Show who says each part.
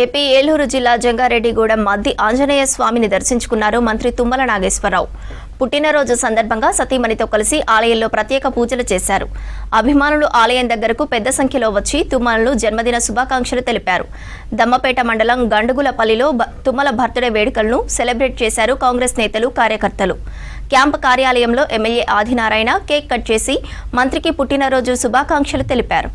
Speaker 1: AP Eluru జిల్లా జంగారెడ్డిగూడెం మద్ది ఆంజనేయ స్వామిని దర్శించుకున్నారు మంత్రి తుమ్మల నాగేశ్వరరావు. పుట్టినరోజు సందర్భంగా సతీమణితో కలిసి ఆలయంలో ప్రత్యేక పూజలు చేశారు. అభిమానులు ఆలయం దగ్గరకు పెద్ద సంఖ్యలో వచ్చి తుమ్మలను జన్మదిన శుభాకాంక్షలు తెలిపారు. దమ్మపేట మండలం గండుగులపల్లిలో తుమ్మల బర్త్డే వేడుకలను సెలబ్రేట్ చేశారు కాంగ్రెస్ నేతలు, కార్యకర్తలు. క్యాంపు కార్యాలయంలో ఎమ్మెల్యే ఆదినారాయణ కేక్ కట్ చేసి మంత్రికి పుట్టినరోజు శుభాకాంక్షలు తెలిపారు.